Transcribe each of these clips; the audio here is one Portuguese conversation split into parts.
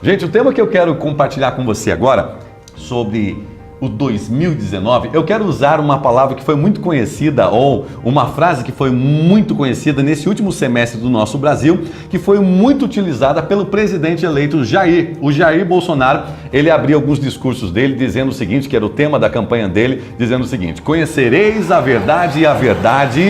Gente, o tema que eu quero compartilhar com você agora sobre o 2019, eu quero usar uma palavra que foi muito conhecida ou uma frase que foi muito conhecida nesse último semestre do nosso Brasil, que foi muito utilizada pelo presidente eleito Jair. O Jair Bolsonaro, ele abriu alguns discursos dele dizendo o seguinte, que era o tema da campanha dele, dizendo o seguinte: conhecereis a verdade e a verdade,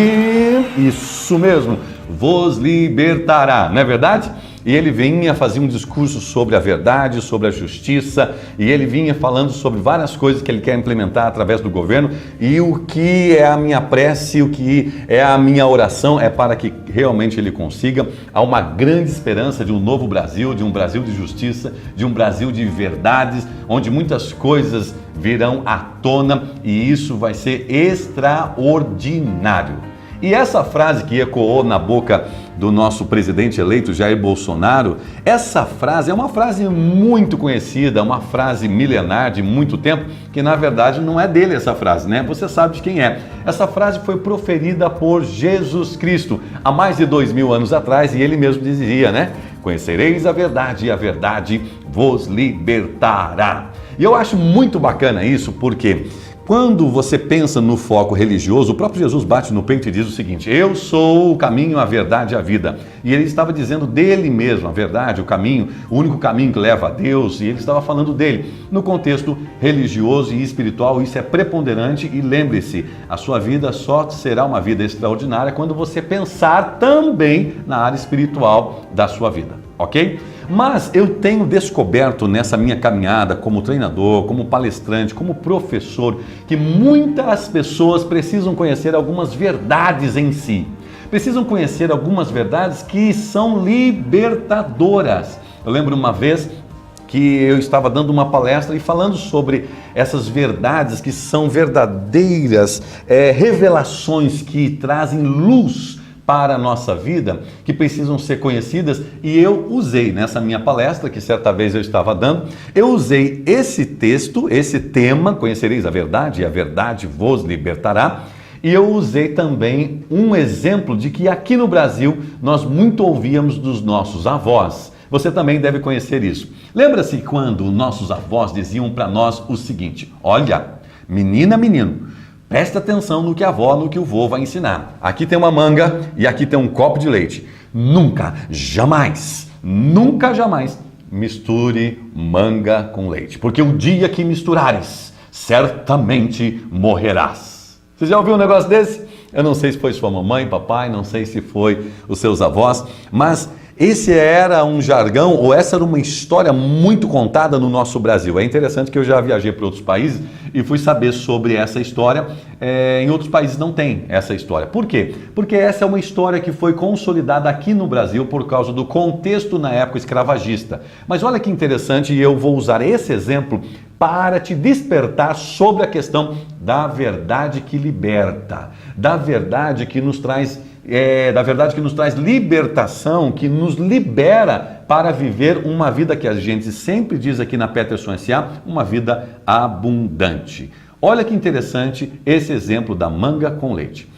isso mesmo, vos libertará, não é verdade? E ele vinha fazer um discurso sobre a verdade, sobre a justiça, e ele vinha falando sobre várias coisas que ele quer implementar através do governo, e o que é a minha prece, o que é a minha oração é para que realmente ele consiga. Há uma grande esperança de um novo Brasil, de um Brasil de justiça, de um Brasil de verdades, onde muitas coisas virão à tona, e isso vai ser extraordinário. E essa frase que ecoou na boca do nosso presidente eleito, Jair Bolsonaro, essa frase é uma frase muito conhecida, uma frase milenar de muito tempo, que na verdade não é dele essa frase, né? Você sabe de quem é. Essa frase foi proferida por Jesus Cristo há mais de 2000 anos atrás, e ele mesmo dizia, né? Conhecereis a verdade e a verdade vos libertará. E eu acho muito bacana isso, porque quando você pensa no foco religioso, o próprio Jesus bate no peito e diz o seguinte: eu sou o caminho, a verdade e a vida. E ele estava dizendo dele mesmo, a verdade, o caminho, o único caminho que leva a Deus, e ele estava falando dele. No contexto religioso e espiritual, isso é preponderante, e lembre-se, a sua vida só será uma vida extraordinária quando você pensar também na área espiritual da sua vida, ok? Mas eu tenho descoberto nessa minha caminhada como treinador, como palestrante, como professor, que muitas pessoas precisam conhecer algumas verdades em si. Precisam conhecer algumas verdades que são libertadoras. Eu lembro uma vez que eu estava dando uma palestra e falando sobre essas verdades que são verdadeiras revelações que trazem luz para a nossa vida, que precisam ser conhecidas, e eu usei nessa minha palestra, que certa vez eu estava dando, eu usei esse texto, esse tema, conhecereis a verdade e a verdade vos libertará, e eu usei também um exemplo de que aqui no Brasil nós muito ouvíamos dos nossos avós. Você também deve conhecer isso. Lembra-se quando nossos avós diziam para nós o seguinte: olha, menina, menino, presta atenção no que a avó, no que o vô vai ensinar. Aqui tem uma manga e aqui tem um copo de leite. Nunca, jamais misture manga com leite. Porque o dia que misturares, certamente morrerás. Você já ouviu um negócio desse? Eu não sei se foi sua mamãe, papai, não sei se foi os seus avós, mas esse era um jargão, ou essa era uma história muito contada no nosso Brasil. É interessante que eu já viajei para outros países e fui saber sobre essa história. Em outros países não tem essa história. Por quê? Porque essa é uma história que foi consolidada aqui no Brasil por causa do contexto na época escravagista. Mas olha que interessante, e eu vou usar esse exemplo para te despertar sobre a questão da verdade que liberta, da verdade que nos traz libertação, que nos libera para viver uma vida que a gente sempre diz aqui na Peterson S.A., uma vida abundante. Olha que interessante esse exemplo da manga com leite.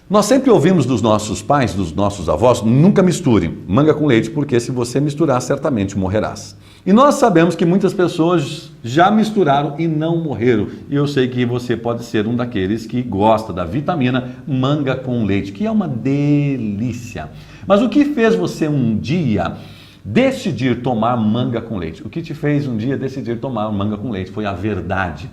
Nós sempre ouvimos dos nossos pais, dos nossos avós: nunca misture manga com leite, porque se você misturar, certamente morrerás. E nós sabemos que muitas pessoas já misturaram e não morreram. E eu sei que você pode ser um daqueles que gosta da vitamina manga com leite, que é uma delícia. Mas o que fez você um dia decidir tomar manga com leite? O que te fez um dia decidir tomar manga com leite foi a verdade.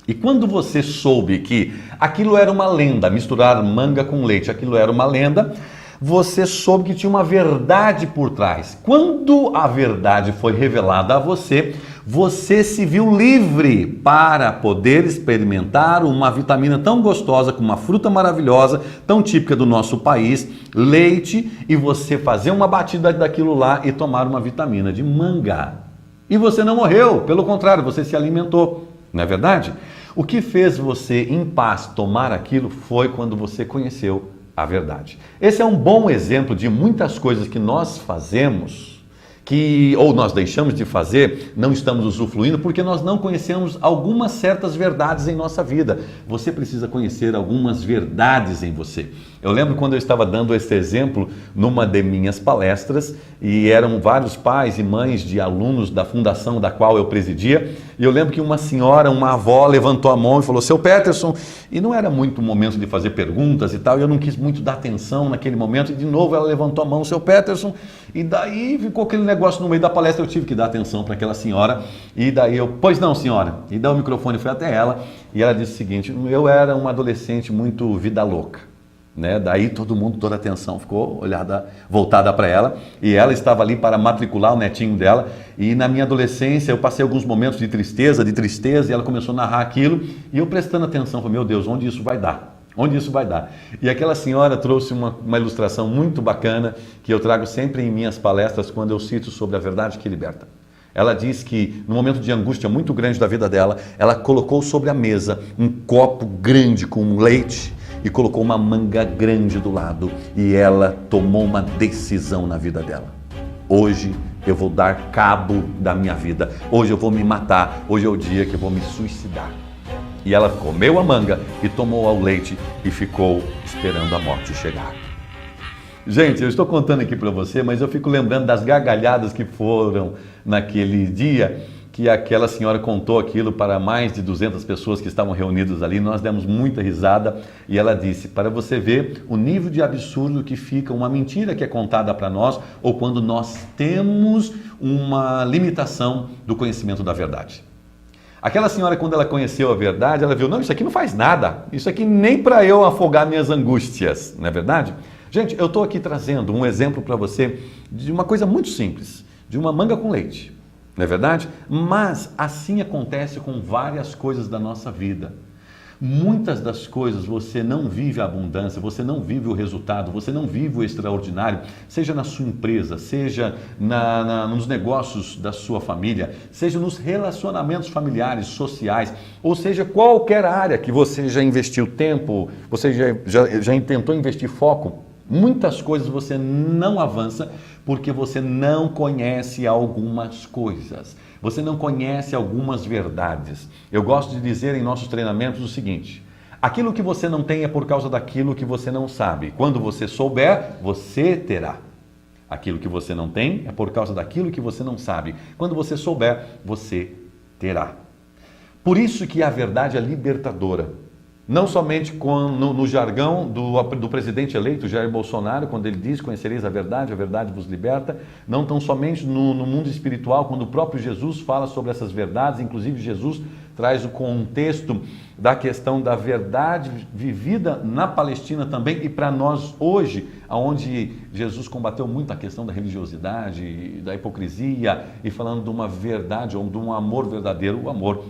E quando você soube que aquilo era uma lenda, misturar manga com leite, aquilo era uma lenda, você soube que tinha uma verdade por trás. Quando a verdade foi revelada a você, você se viu livre para poder experimentar uma vitamina tão gostosa, como uma fruta maravilhosa, tão típica do nosso país, leite, e você fazer uma batida daquilo lá e tomar uma vitamina de manga. E você não morreu, pelo contrário, você se alimentou, não é verdade? O que fez você, em paz, tomar aquilo foi quando você conheceu a verdade. Esse é um bom exemplo de muitas coisas que nós fazemos, ou nós deixamos de fazer, não estamos usufruindo, porque nós não conhecemos algumas certas verdades em nossa vida. Você precisa conhecer algumas verdades em você. Eu lembro quando eu estava dando esse exemplo numa de minhas palestras e eram vários pais e mães de alunos da fundação da qual eu presidia, e eu lembro que uma senhora, uma avó, levantou a mão e falou: seu Peterson, e não era muito o momento de fazer perguntas e tal, e eu não quis muito dar atenção naquele momento, e de novo ela levantou a mão: seu Peterson, e daí ficou aquele negócio no meio da palestra, eu tive que dar atenção para aquela senhora, e daí eu: pois não, senhora, e daí o microfone foi até ela, e ela disse o seguinte: eu era uma adolescente muito vida louca. Daí todo mundo, toda a atenção ficou voltada para ela, e ela estava ali para matricular o netinho dela, e na minha adolescência eu passei alguns momentos de tristeza, e ela começou a narrar aquilo, e eu prestando atenção, falei: meu Deus, onde isso vai dar? Onde isso vai dar? E aquela senhora trouxe uma ilustração muito bacana, que eu trago sempre em minhas palestras quando eu cito sobre a verdade que liberta. Ela diz que no momento de angústia muito grande da vida dela, ela colocou sobre a mesa um copo grande com leite, e colocou uma manga grande do lado, e ela tomou uma decisão na vida dela: hoje eu vou dar cabo da minha vida, hoje eu vou me matar, hoje é o dia que eu vou me suicidar. E ela comeu a manga e tomou o leite e ficou esperando a morte chegar. Gente, eu estou contando aqui para você, mas eu fico lembrando das gargalhadas que foram naquele dia que aquela senhora contou aquilo para mais de 200 pessoas que estavam reunidas ali. Nós demos muita risada, e ela disse: para você ver o nível de absurdo que fica uma mentira que é contada para nós, ou quando nós temos uma limitação do conhecimento da verdade. Aquela senhora, quando ela conheceu a verdade, ela viu: não, isso aqui não faz nada, isso aqui nem para eu afogar minhas angústias, não é verdade? Gente, eu estou aqui trazendo um exemplo para você de uma coisa muito simples, de uma manga com leite. Não é verdade? Mas assim acontece com várias coisas da nossa vida. Muitas das coisas você não vive a abundância, você não vive o resultado, você não vive o extraordinário, seja na sua empresa, seja nos negócios da sua família, seja nos relacionamentos familiares, sociais, ou seja, qualquer área que você já investiu tempo, você já tentou investir foco. Muitas coisas você não avança porque você não conhece algumas coisas. Você não conhece algumas verdades. Eu gosto de dizer em nossos treinamentos o seguinte: aquilo que você não tem é por causa daquilo que você não sabe. Quando você souber, você terá. Aquilo que você não tem é por causa daquilo que você não sabe. Quando você souber, você terá. Por isso que a verdade é libertadora. Não somente no jargão do presidente eleito, Jair Bolsonaro, quando ele diz: conhecereis a verdade vos liberta. Não tão somente no mundo espiritual, quando o próprio Jesus fala sobre essas verdades. Inclusive Jesus traz o contexto da questão da verdade vivida na Palestina também, e para nós hoje, onde Jesus combateu muito a questão da religiosidade, da hipocrisia, e falando de uma verdade ou de um amor verdadeiro, o amor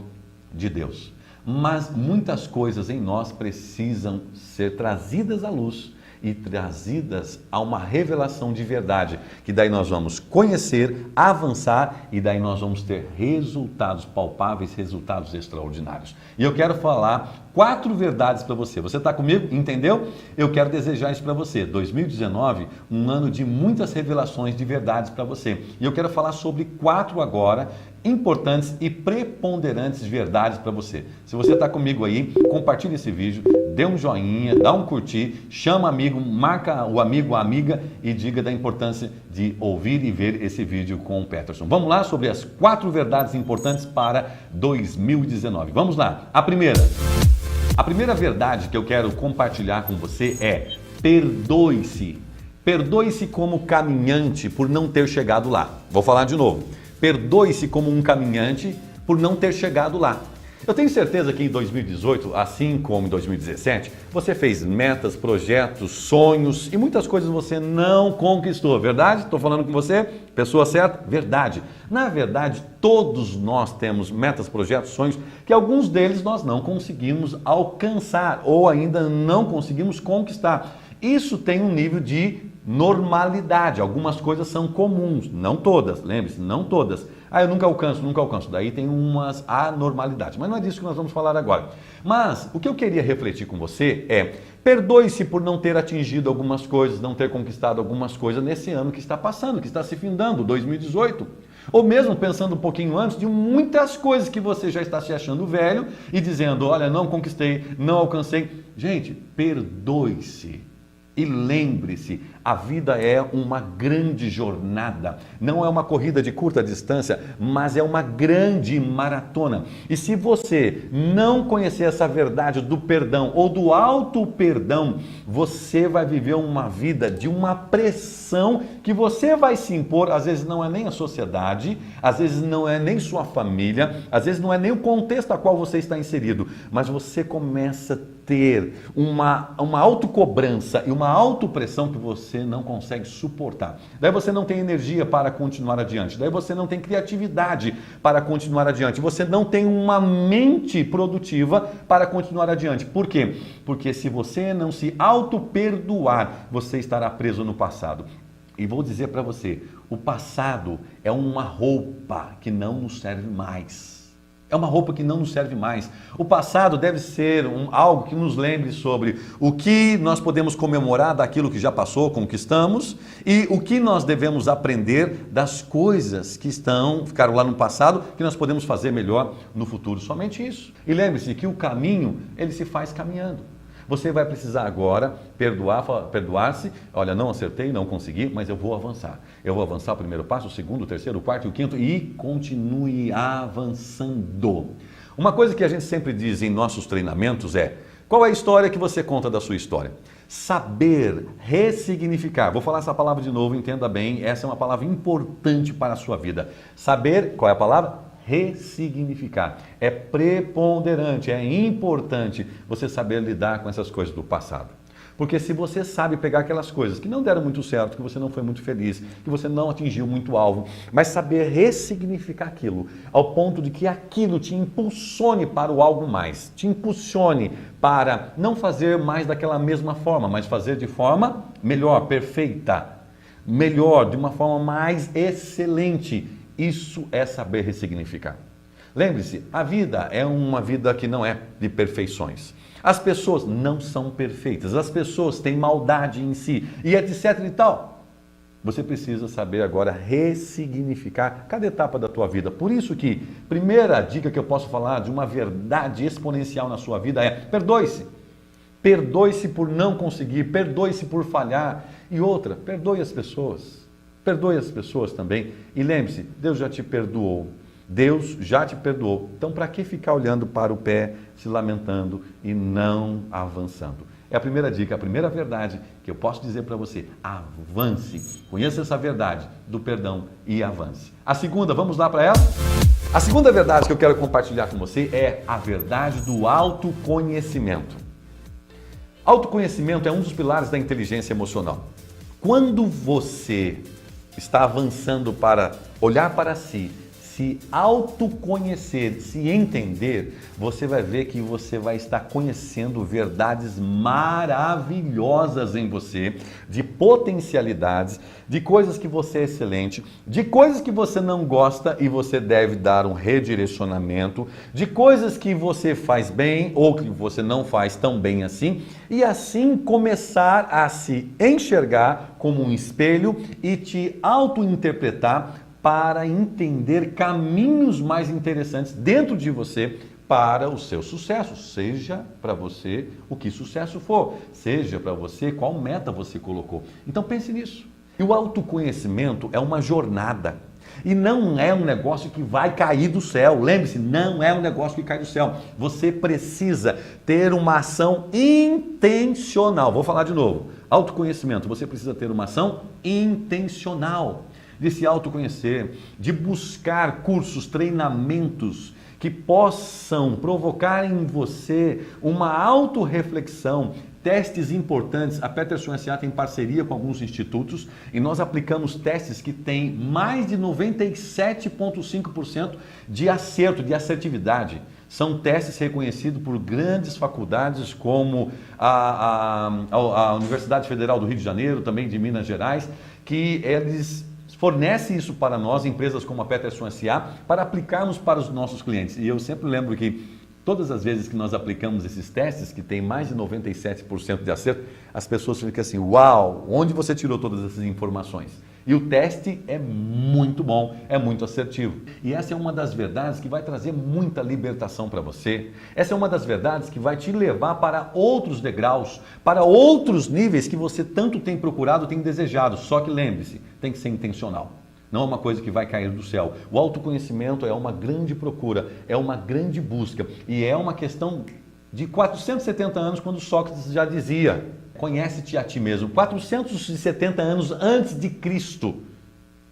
de Deus. Mas muitas coisas em nós precisam ser trazidas à luz e trazidas a uma revelação de verdade, que daí nós vamos conhecer, avançar, e daí nós vamos ter resultados palpáveis, resultados extraordinários. E eu quero falar 4 verdades para você. Você está comigo? Entendeu? Eu quero desejar isso para você. 2019, um ano de muitas revelações de verdades para você. E eu quero falar sobre 4 agora, importantes e preponderantes verdades para você. Se você está comigo aí, compartilhe esse vídeo, dê um joinha, dá um curtir, chama amigo, marca o amigo, a amiga, e diga da importância de ouvir e ver esse vídeo com o Peterson. Vamos lá sobre as 4 verdades importantes para 2019. Vamos lá. A primeira verdade que eu quero compartilhar com você é: perdoe-se. Perdoe-se como caminhante por não ter chegado lá. Vou falar de novo. Perdoe-se como um caminhante por não ter chegado lá. Eu tenho certeza que em 2018, assim como em 2017, você fez metas, projetos, sonhos e muitas coisas você não conquistou, verdade? Estou falando com você? Pessoa certa? Verdade. Na verdade, todos nós temos metas, projetos, sonhos, que alguns deles nós não conseguimos alcançar ou ainda não conseguimos conquistar. Isso tem um nível de normalidade. Algumas coisas são comuns, não todas, lembre-se, não todas. Eu nunca alcanço. Daí tem umas anormalidades, mas não é disso que nós vamos falar agora. Mas o que eu queria refletir com você é: perdoe-se por não ter atingido algumas coisas, não ter conquistado algumas coisas nesse ano que está passando, que está se findando, 2018. Ou mesmo pensando um pouquinho antes de muitas coisas que você já está se achando velho e dizendo: olha, não conquistei, não alcancei. Gente, perdoe-se. E lembre-se, a vida é uma grande jornada, não é uma corrida de curta distância, mas é uma grande maratona. E se você não conhecer essa verdade do perdão ou do auto-perdão, você vai viver uma vida de uma pressão que você vai se impor, às vezes não é nem a sociedade, às vezes não é nem sua família, às vezes não é nem o contexto a qual você está inserido, mas você começa a ter uma autocobrança e uma autopressão que você não consegue suportar. Daí você não tem energia para continuar adiante, daí você não tem criatividade para continuar adiante, você não tem uma mente produtiva para continuar adiante. Por quê? Porque se você não se auto-perdoar, você estará preso no passado. E vou dizer para você, o passado é uma roupa que não nos serve mais. É uma roupa que não nos serve mais. O passado deve ser algo que nos lembre sobre o que nós podemos comemorar daquilo que já passou, conquistamos, e o que nós devemos aprender das coisas que ficaram lá no passado, que nós podemos fazer melhor no futuro. Somente isso. E lembre-se que o caminho, ele se faz caminhando. Você vai precisar agora perdoar-se. Olha, não acertei, não consegui, mas eu vou avançar. Eu vou avançar o primeiro passo, o segundo, o terceiro, o quarto e o quinto e continue avançando. Uma coisa que a gente sempre diz em nossos treinamentos é: qual é a história que você conta da sua história? Saber ressignificar. Vou falar essa palavra de novo, entenda bem, essa é uma palavra importante para a sua vida. Saber, qual é a palavra? Ressignificar. É preponderante, é importante você saber lidar com essas coisas do passado. Porque se você sabe pegar aquelas coisas que não deram muito certo, que você não foi muito feliz, que você não atingiu muito alvo, mas saber ressignificar aquilo, ao ponto de que aquilo te impulsione para o algo mais, te impulsione para não fazer mais daquela mesma forma, mas fazer de forma melhor, perfeita, melhor, de uma forma mais excelente. Isso é saber ressignificar. Lembre-se, a vida é uma vida que não é de perfeições. As pessoas não são perfeitas, as pessoas têm maldade em si e etc e tal. Você precisa saber agora ressignificar cada etapa da tua vida. Por isso que, primeira dica que eu posso falar de uma verdade exponencial na sua vida é: perdoe-se. Perdoe-se por não conseguir, perdoe-se por falhar. E outra, perdoe as pessoas. Perdoe as pessoas também. E lembre-se, Deus já te perdoou. Deus já te perdoou. Então, para que ficar olhando para o pé, se lamentando e não avançando? É a primeira dica, a primeira verdade que eu posso dizer para você. Avance. Conheça essa verdade do perdão e avance. A segunda, vamos lá para ela? A segunda verdade que eu quero compartilhar com você é a verdade do autoconhecimento. Autoconhecimento é um dos pilares da inteligência emocional. Quando você está avançando para olhar para si, se autoconhecer, se entender, você vai ver que você vai estar conhecendo verdades maravilhosas em você, de potencialidades, de coisas que você é excelente, de coisas que você não gosta e você deve dar um redirecionamento, de coisas que você faz bem ou que você não faz tão bem assim, e assim começar a se enxergar como um espelho e te auto-interpretar para entender caminhos mais interessantes dentro de você para o seu sucesso. Seja para você o que sucesso for, seja para você qual meta você colocou. Então pense nisso. E o autoconhecimento é uma jornada. E não é um negócio que vai cair do céu. Lembre-se, não é um negócio que cai do céu. Você precisa ter uma ação intencional. Vou falar de novo. Autoconhecimento, você precisa ter uma ação intencional de se autoconhecer, de buscar cursos, treinamentos que possam provocar em você uma autorreflexão, testes importantes. A Peterson S.A. tem parceria com alguns institutos e nós aplicamos testes que têm mais de 97,5% de acerto, de assertividade. São testes reconhecidos por grandes faculdades como a Universidade Federal do Rio de Janeiro, também de Minas Gerais, que eles fornece isso para nós, empresas como a Peterson S.A., para aplicarmos para os nossos clientes. E eu sempre lembro que todas as vezes que nós aplicamos esses testes, que tem mais de 97% de acerto, as pessoas ficam assim: uau, onde você tirou todas essas informações? E o teste é muito bom, é muito assertivo. E essa é uma das verdades que vai trazer muita libertação para você. Essa é uma das verdades que vai te levar para outros degraus, para outros níveis que você tanto tem procurado, tem desejado. Só que lembre-se, tem que ser intencional. Não é uma coisa que vai cair do céu. O autoconhecimento é uma grande procura, é uma grande busca. E é uma questão de 470 anos, quando Sócrates já dizia: conhece-te a ti mesmo. 470 anos antes de Cristo,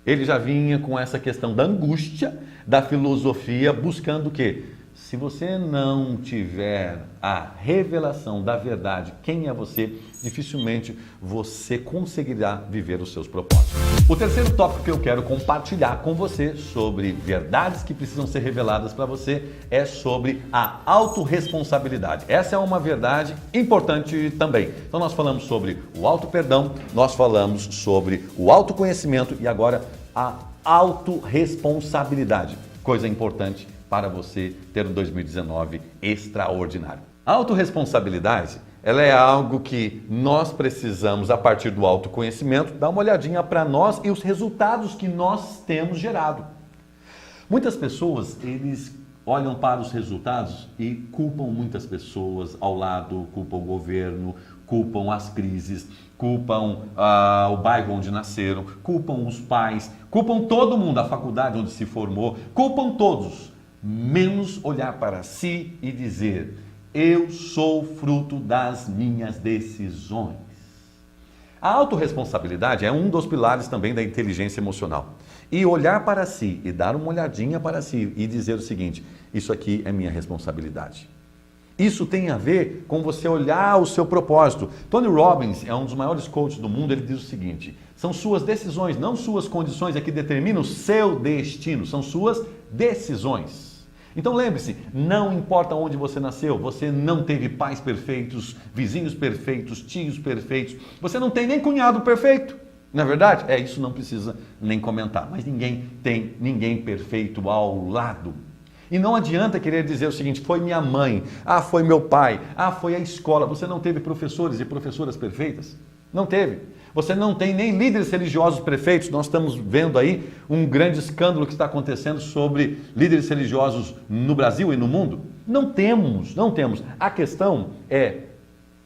ele já vinha com essa questão da angústia, da filosofia, buscando o quê? Se você não tiver a revelação da verdade, quem é você, dificilmente você conseguirá viver os seus propósitos. O terceiro tópico que eu quero compartilhar com você sobre verdades que precisam ser reveladas para você é sobre a autorresponsabilidade. Essa é uma verdade importante também. Então nós falamos sobre o auto-perdão, nós falamos sobre o autoconhecimento e agora a autorresponsabilidade. Coisa importante para você ter um 2019 extraordinário. A autorresponsabilidade, ela é algo que nós precisamos, a partir do autoconhecimento, dar uma olhadinha para nós e os resultados que nós temos gerado. Muitas pessoas, eles olham para os resultados e culpam muitas pessoas ao lado, culpam o governo, culpam as crises, culpam o bairro onde nasceram, culpam os pais, culpam todo mundo, a faculdade onde se formou, culpam todos, menos olhar para si e dizer: eu sou fruto das minhas decisões. A autorresponsabilidade é um dos pilares também da inteligência emocional. E olhar para si e dar uma olhadinha para si e dizer o seguinte: isso aqui é minha responsabilidade. Isso tem a ver com você olhar o seu propósito. Tony Robbins é um dos maiores coaches do mundo. Ele diz o seguinte: são suas decisões, não suas condições, é que determinam o seu destino. São suas decisões. Então lembre-se, não importa onde você nasceu, você não teve pais perfeitos, vizinhos perfeitos, tios perfeitos, você não tem nem cunhado perfeito. Não é verdade? Isso não precisa nem comentar, mas ninguém tem ninguém perfeito ao lado. E não adianta querer dizer o seguinte: foi minha mãe, foi meu pai, foi a escola. Você não teve professores e professoras perfeitas? Não teve. Você não tem nem líderes religiosos perfeitos. Nós estamos vendo aí um grande escândalo que está acontecendo sobre líderes religiosos no Brasil e no mundo. Não temos. A questão é: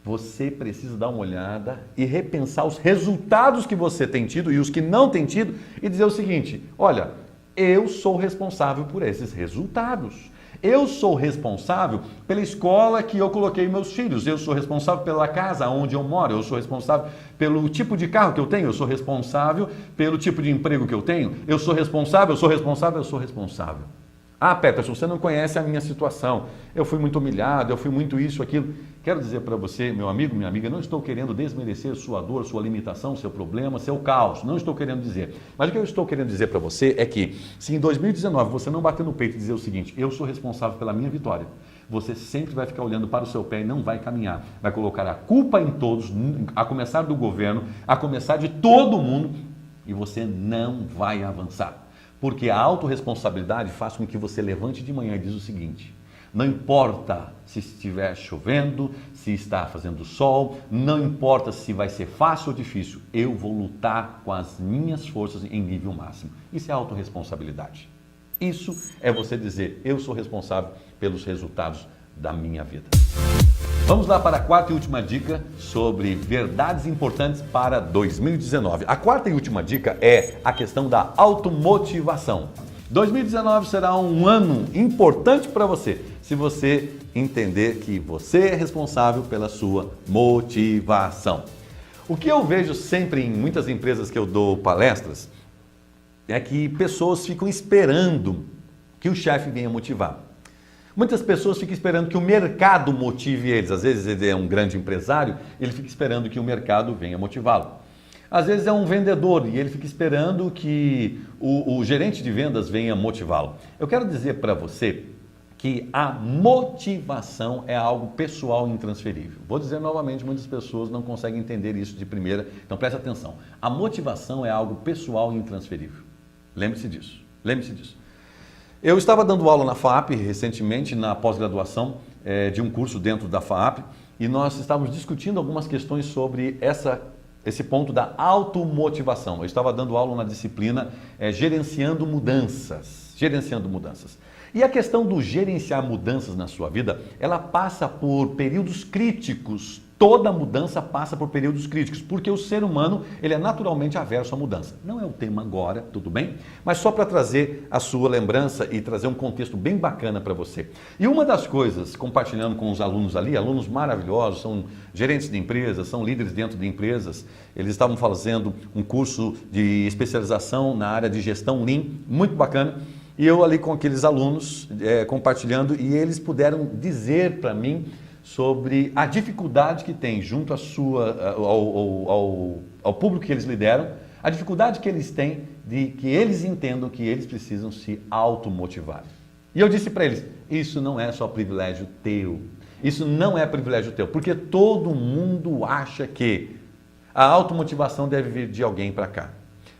você precisa dar uma olhada e repensar os resultados que você tem tido e os que não tem tido e dizer o seguinte: olha, eu sou responsável por esses resultados. Eu sou responsável pela escola que eu coloquei meus filhos. Eu sou responsável pela casa onde eu moro. Eu sou responsável pelo tipo de carro que eu tenho. Eu sou responsável pelo tipo de emprego que eu tenho. Eu sou responsável. Peterson, você não conhece a minha situação. Eu fui muito humilhado, eu fui muito isso, aquilo. Quero dizer para você, meu amigo, minha amiga, não estou querendo desmerecer sua dor, sua limitação, seu problema, seu caos. Não estou querendo dizer. Mas o que eu estou querendo dizer para você é que, se em 2019 você não bater no peito e dizer o seguinte: eu sou responsável pela minha vitória, você sempre vai ficar olhando para o seu pé e não vai caminhar. Vai colocar a culpa em todos, a começar do governo, a começar de todo mundo, e você não vai avançar. Porque a autorresponsabilidade faz com que você levante de manhã e diz o seguinte: não importa se estiver chovendo, se está fazendo sol, não importa se vai ser fácil ou difícil, eu vou lutar com as minhas forças em nível máximo. Isso é autorresponsabilidade. Isso é você dizer: eu sou responsável pelos resultados da minha vida. Vamos lá para a quarta e última dica sobre verdades importantes para 2019. A quarta e última dica é a questão da automotivação. 2019 será um ano importante para você, se você entender que você é responsável pela sua motivação. O que eu vejo sempre em muitas empresas que eu dou palestras é que pessoas ficam esperando que o chefe venha motivar. Muitas pessoas ficam esperando que o mercado motive eles. Às vezes ele é um grande empresário, ele fica esperando que o mercado venha motivá-lo. Às vezes é um vendedor e ele fica esperando que o gerente de vendas venha motivá-lo. Eu quero dizer para você que a motivação é algo pessoal e intransferível. Vou dizer novamente, muitas pessoas não conseguem entender isso de primeira, então preste atenção. A motivação é algo pessoal e intransferível. Lembre-se disso. Eu estava dando aula na FAAP recentemente, na pós-graduação de um curso dentro da FAAP, e nós estávamos discutindo algumas questões sobre essa esse ponto da automotivação. Eu estava dando aula na disciplina Gerenciando Mudanças. Gerenciando Mudanças. E a questão do gerenciar mudanças na sua vida, ela passa por períodos críticos. Toda mudança passa por períodos críticos, porque o ser humano ele é naturalmente averso à mudança. Não é o tema agora, tudo bem? Mas só para trazer a sua lembrança e trazer um contexto bem bacana para você. E uma das coisas, compartilhando com os alunos ali, alunos maravilhosos, são gerentes de empresas, são líderes dentro de empresas, eles estavam fazendo um curso de especialização na área de gestão Lean, muito bacana. E eu ali com aqueles alunos compartilhando e eles puderam dizer para mim sobre a dificuldade que tem junto ao público que eles lideram, a dificuldade que eles têm de que eles entendam que eles precisam se automotivar. E eu disse para eles, isso não é só privilégio teu, isso não é privilégio teu, porque todo mundo acha que a automotivação deve vir de alguém para cá.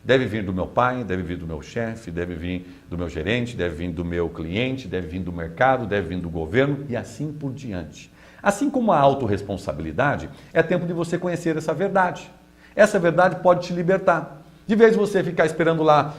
Deve vir do meu pai, deve vir do meu chefe, deve vir do meu gerente, deve vir do meu cliente, deve vir do mercado, deve vir do governo e assim por diante. Assim como a autorresponsabilidade, é tempo de você conhecer essa verdade. Essa verdade pode te libertar. De vez você ficar esperando lá,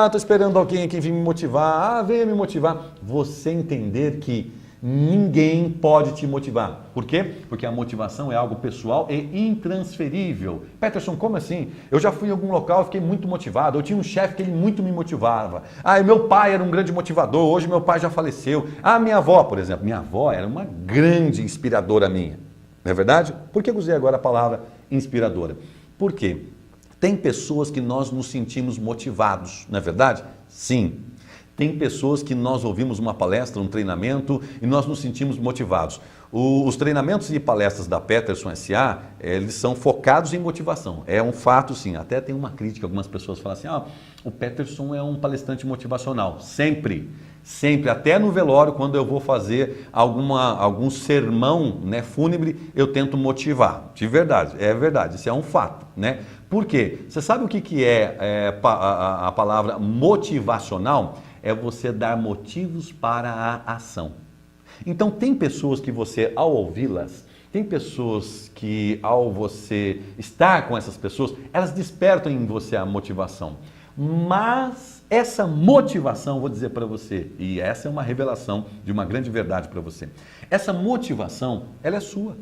estou esperando alguém aqui vir me motivar, venha me motivar. Você entender que ninguém pode te motivar. Por quê? Porque a motivação é algo pessoal e intransferível. Peterson, como assim? Eu já fui em algum local e fiquei muito motivado. Eu tinha um chefe que ele muito me motivava. E meu pai era um grande motivador. Hoje meu pai já faleceu. Minha avó, por exemplo. Minha avó era uma grande inspiradora minha. Não é verdade? Por que eu usei agora a palavra inspiradora? Por quê? Tem pessoas que nós nos sentimos motivados. Não é verdade? Sim. Tem pessoas que nós ouvimos uma palestra, um treinamento e nós nos sentimos motivados. Os treinamentos e palestras da Peterson S.A., eles são focados em motivação. É um fato, sim. Até tem uma crítica, algumas pessoas falam assim, o Peterson é um palestrante motivacional. Sempre, sempre. Até no velório, quando eu vou fazer algum sermão fúnebre, eu tento motivar. De verdade, é verdade. Isso é um fato, né? Por quê? Você sabe o que é a palavra motivacional? É você dar motivos para a ação. Então tem pessoas que você, ao ouvi-las, tem pessoas que ao você estar com essas pessoas, elas despertam em você a motivação. Mas essa motivação, vou dizer para você, e essa é uma revelação de uma grande verdade para você, essa motivação, ela é sua.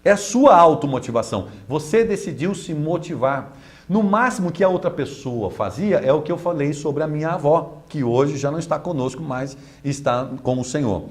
É a sua automotivação. Você decidiu se motivar. No máximo que a outra pessoa fazia é o que eu falei sobre a minha avó, que hoje já não está conosco, mas está com o Senhor.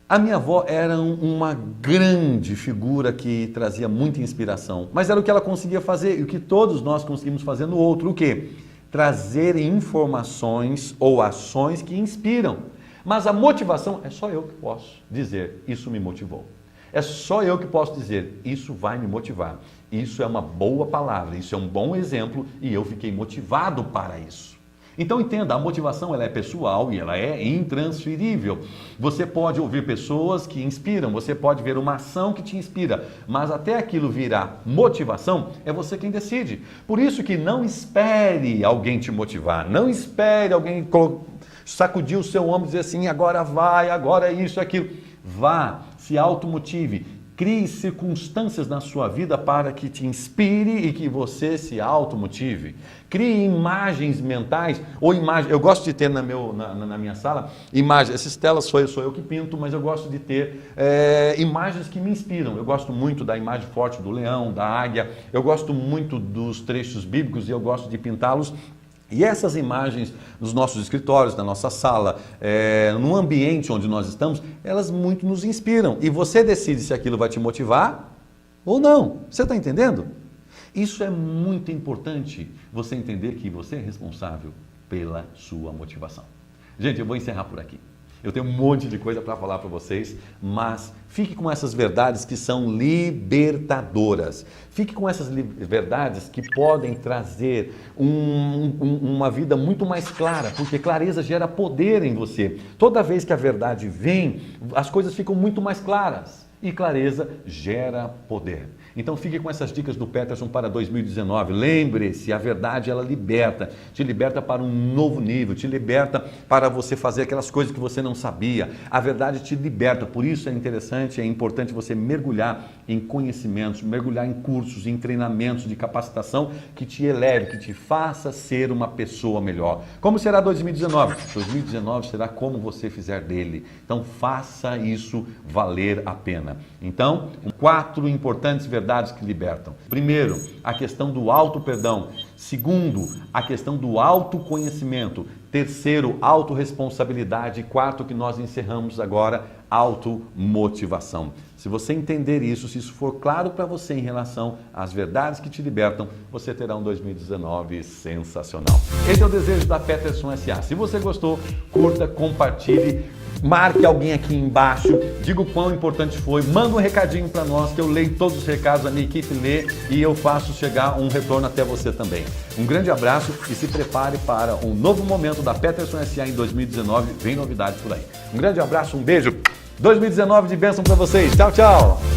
A minha avó era uma grande figura que trazia muita inspiração, mas era o que ela conseguia fazer e o que todos nós conseguimos fazer no outro. O quê? Trazer informações ou ações que inspiram. Mas a motivação é só eu que posso dizer, isso me motivou. É só eu que posso dizer, isso vai me motivar. Isso é uma boa palavra, isso é um bom exemplo e eu fiquei motivado para isso. Então entenda, a motivação ela é pessoal e ela é intransferível. Você pode ouvir pessoas que inspiram, você pode ver uma ação que te inspira, mas até aquilo virar motivação, é você quem decide. Por isso que não espere alguém te motivar, não espere alguém sacudir o seu ombro e dizer assim, agora vai, agora é isso, aquilo. Vá, se automotive, crie circunstâncias na sua vida para que te inspire e que você se automotive. Crie imagens mentais ou imagens. Eu gosto de ter na minha sala imagens. Essas telas sou eu que pinto, mas eu gosto de ter imagens que me inspiram. Eu gosto muito da imagem forte do leão, da águia. Eu gosto muito dos trechos bíblicos e eu gosto de pintá-los. E essas imagens nos nossos escritórios, na nossa sala, no ambiente onde nós estamos, elas muito nos inspiram. E você decide se aquilo vai te motivar ou não. Você está entendendo? Isso é muito importante, você entender que você é responsável pela sua motivação. Gente, eu vou encerrar por aqui. Eu tenho um monte de coisa para falar para vocês, mas fique com essas verdades que são libertadoras. Fique com essas verdades que podem trazer uma vida muito mais clara, porque clareza gera poder em você. Toda vez que a verdade vem, as coisas ficam muito mais claras. E clareza gera poder. Então fique com essas dicas do Peterson para 2019. Lembre-se, a verdade ela liberta, te liberta para um novo nível, te liberta para você fazer aquelas coisas que você não sabia. A verdade te liberta, por isso é interessante, é importante você mergulhar em conhecimentos, mergulhar em cursos, em treinamentos de capacitação que te eleve, que te faça ser uma pessoa melhor. Como será 2019? 2019 será como você fizer dele. Então faça isso valer a pena. Então, 4 importantes verdades que libertam. Primeiro, a questão do auto-perdão. Segundo, a questão do autoconhecimento. Terceiro, autorresponsabilidade. E quarto, que nós encerramos agora, automotivação. Se você entender isso, se isso for claro para você em relação às verdades que te libertam, você terá um 2019 sensacional. Esse é o desejo da Peterson S.A. Se você gostou, curta, compartilhe, marque alguém aqui embaixo, diga o quão importante foi, manda um recadinho para nós, que eu leio todos os recados, a minha equipe lê e eu faço chegar um retorno até você também. Um grande abraço e se prepare para um novo momento da Peterson S.A. em 2019, vem novidade por aí. Um grande abraço, um beijo, 2019 de bênção para vocês, tchau, tchau!